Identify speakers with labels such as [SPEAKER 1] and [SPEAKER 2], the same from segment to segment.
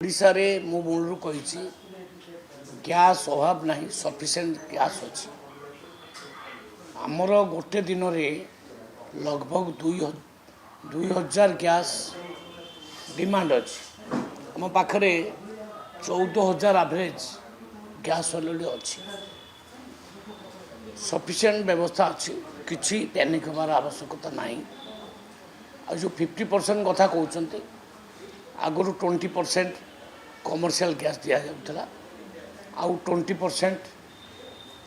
[SPEAKER 1] ओडिशा रे मु मूलरू कही गैस अभाव नहीं सफिशिएंट गैस अच्छी आमर गोटे दिन में लगभग 2000 गैस डिमांड अच्छी आम पाखे 14,000 एवरेज गैस अलरेडी अच्छी सफिशिएंट व्यवस्था अच्छी किसी पैनिक हमार आवश्यकता नहीं आ जो 50% कथा कहते आगु 20% कमर्शियल गैस दि जाऊला आउ 20%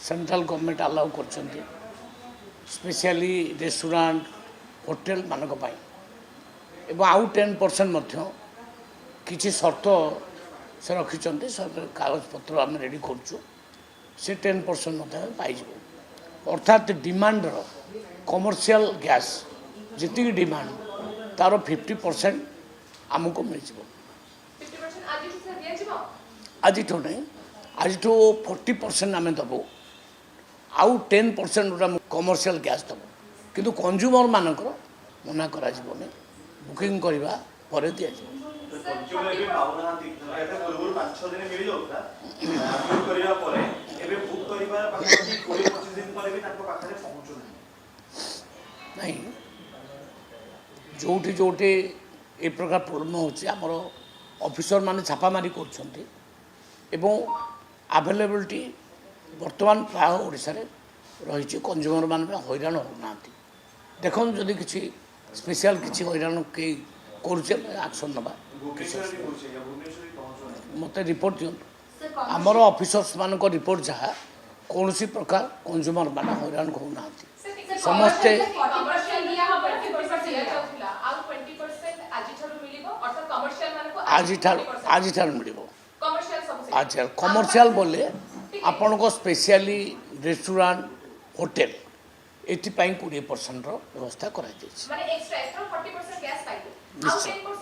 [SPEAKER 1] सेंट्रल गवर्नमेंट अलाउ कर स्पेशली रेस्टोरेंट होटेल मानक एवं आउ 10% किसी शर्त से रखिंट कागज पत्र आम रेडी करुँ से 10% पाइज अर्थात डिमांड कमर्शियल गैस जी डिमांड तार 50% आमको मिल आज नहीं आज 40% आम दबू आउ 10% गोटा कमर्शियल गैस दबू किंतु कंज्यूमर मानक मना करा बुकिंग करवा पर दि नहीं जोटी जोटी ए प्रकार प्रोब्लेम होमर ऑफिसर माने छापामारी कर अवेलेबिलिटी बर्तमान प्राय ओडिशा रे रही कंज्यूमर मान हैरान होना देख जदि किसी स्पेशल किसी हैरान कई एक्शन नवा मत रिपोर्ट दिखाँ आमर ऑफिसर्स मान रिपोर्ट जहाँ कौन सी प्रकार कंज्यूमर मान हैरान होना समस्ते आज मिल अच्छा कमर्शियल बोले आपण को स्पेशली रेस्टोरेंट होटेल ये 20% व्यवस्था कर